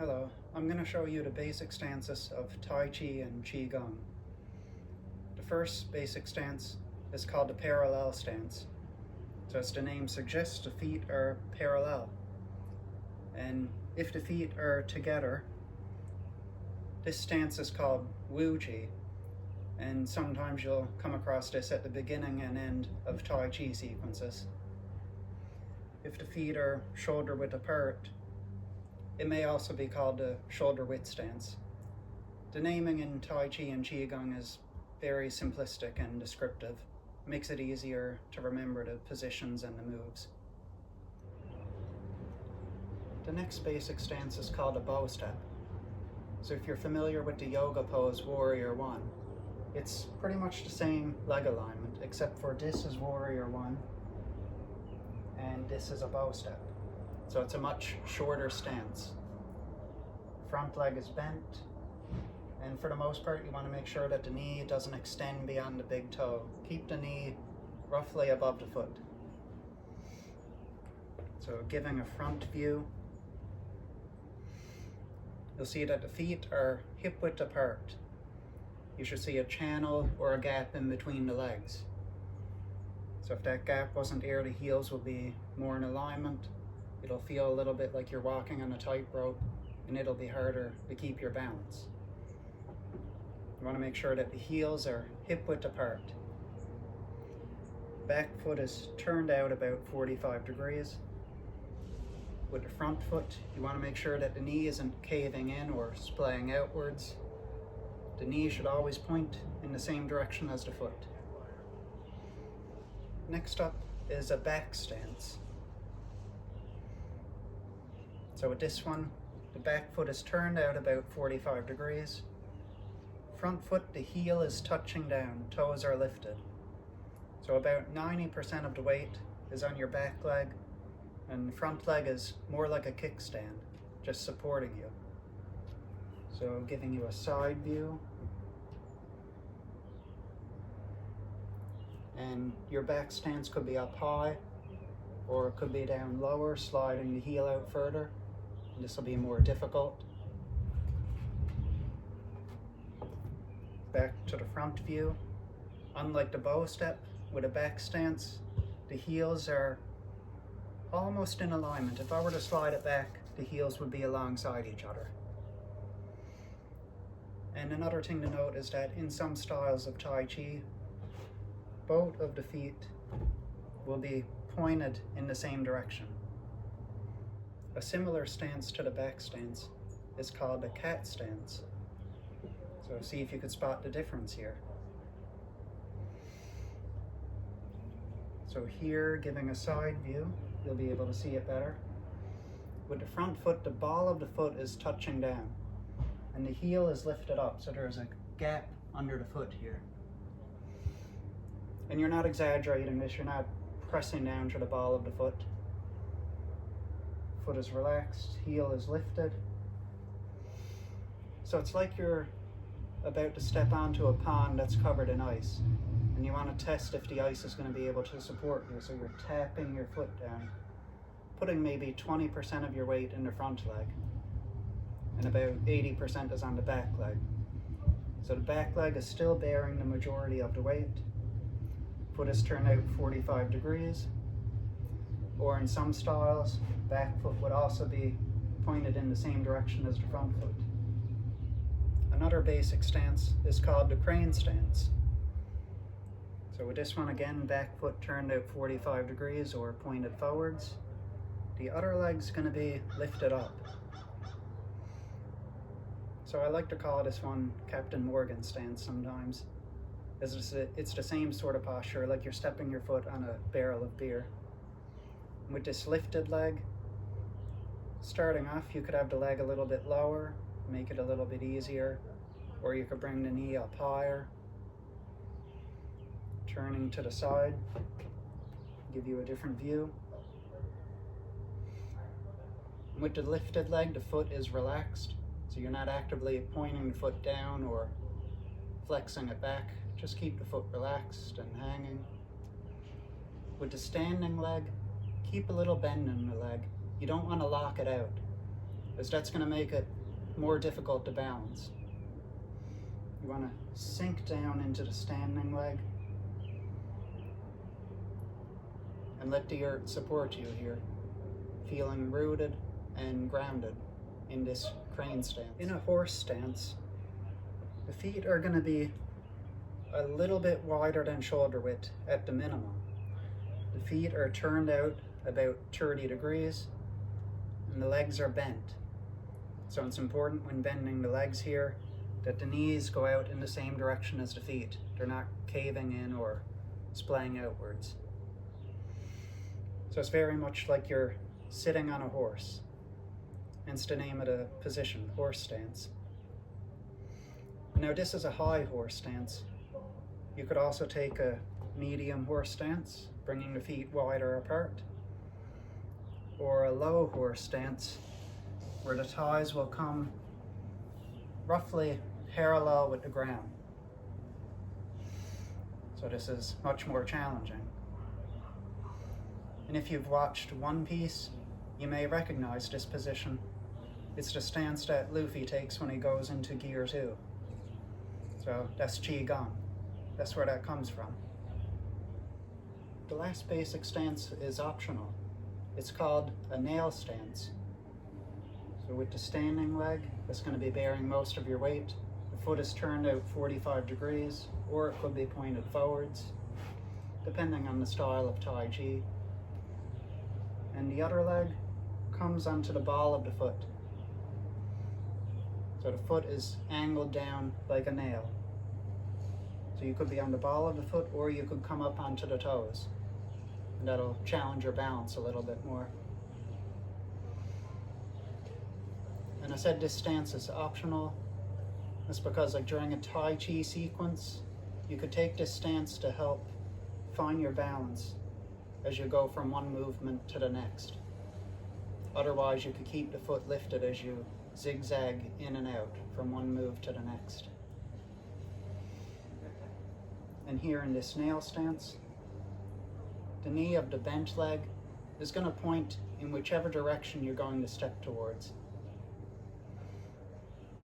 Hello, I'm going to show you the basic stances of Tai Chi and Qigong. The first basic stance is called the parallel stance. So as the name suggests, the feet are parallel. And if the feet are together, this stance is called Wu Chi. And sometimes you'll come across this at the beginning and end of Tai Chi sequences. If the feet are shoulder width apart, it may also be called the shoulder width stance. The naming in Tai Chi and Qigong is very simplistic and descriptive. It makes it easier to remember the positions and the moves. The next basic stance is called a bow step. So if you're familiar with the yoga pose Warrior One, it's pretty much the same leg alignment, except for this is Warrior One and this is a bow step. So it's a much shorter stance. Front leg is bent, and for the most part you want to make sure that the knee doesn't extend beyond the big toe. Keep the knee roughly above the foot. So giving a front view, you'll see that the feet are hip width apart. You should see a channel or a gap in between the legs. So if that gap wasn't there, the heels will be more in alignment. It'll feel a little bit like you're walking on a tightrope, and it'll be harder to keep your balance. You want to make sure that the heels are hip width apart. Back foot is turned out about 45 degrees. With the front foot, you want to make sure that the knee isn't caving in or splaying outwards. The knee should always point in the same direction as the foot. Next up is a back stance. So with this one, the back foot is turned out about 45 degrees. Front foot, the heel is touching down, toes are lifted. So about 90% of the weight is on your back leg, and the front leg is more like a kickstand, just supporting you. So giving you a side view. And your back stance could be up high, or it could be down lower, sliding the heel out further. This will be more difficult. Back to the front view. Unlike the bow step, with a back stance, the heels are almost in alignment. If I were to slide it back, the heels would be alongside each other. And another thing to note is that in some styles of Tai Chi, both of the feet will be pointed in the same direction. A similar stance to the back stance is called a cat stance. So see if you could spot the difference here. So here, giving a side view, you'll be able to see it better. With the front foot, the ball of the foot is touching down, and the heel is lifted up, so there's a gap under the foot here. And you're not exaggerating this, you're not pressing down to the ball of the foot. Foot is relaxed, heel is lifted. So it's like you're about to step onto a pond that's covered in ice, and you want to test if the ice is going to be able to support you, so you're tapping your foot down, putting maybe 20% of your weight in the front leg, and about 80% is on the back leg. So the back leg is still bearing the majority of the weight. Foot is turned out 45 degrees, or in some styles, back foot would also be pointed in the same direction as the front foot. Another basic stance is called the crane stance. So with this one again, back foot turned out 45 degrees or pointed forwards. The other leg's going to be lifted up. So I like to call this one Captain Morgan stance sometimes. It's the same sort of posture, like you're stepping your foot on a barrel of beer. With this lifted leg, starting off, you could have the leg a little bit lower, make it a little bit easier, or you could bring the knee up higher. Turning to the side, give you a different view. With the lifted leg, the foot is relaxed, so you're not actively pointing the foot down or flexing it back. Just keep the foot relaxed and hanging. With the standing leg, keep a little bend in the leg. You don't want to lock it out. as that's going to make it more difficult to balance. You want to sink down into the standing leg and let the earth support you here, feeling rooted and grounded in this crane stance. In a horse stance, the feet are going to be a little bit wider than shoulder width at the minimum. The feet are turned out about 30 degrees and the legs are bent. So it's important when bending the legs here that the knees go out in the same direction as the feet. They're not caving in or splaying outwards. So it's very much like you're sitting on a horse. Hence the name of the position, horse stance. Now this is a high horse stance. You could also take a medium horse stance, bringing the feet wider apart, or a low horse stance, where the thighs will come roughly parallel with the ground. So this is much more challenging. And if you've watched One Piece, you may recognize this position. It's the stance that Luffy takes when he goes into Gear 2. So that's Qigong. That's where that comes from. The last basic stance is optional. It's called a nail stance. So with the standing leg, that's going to be bearing most of your weight. The foot is turned out 45 degrees, or it could be pointed forwards, depending on the style of Tai Chi. And the other leg comes onto the ball of the foot. So the foot is angled down like a nail. So you could be on the ball of the foot, or you could come up onto the toes. And that'll challenge your balance a little bit more. And I said this stance is optional. That's because like during a Tai Chi sequence, you could take this stance to help find your balance as you go from one movement to the next. Otherwise, you could keep the foot lifted as you zigzag in and out from one move to the next. And here in this nail stance, the knee of the bent leg is going to point in whichever direction you're going to step towards.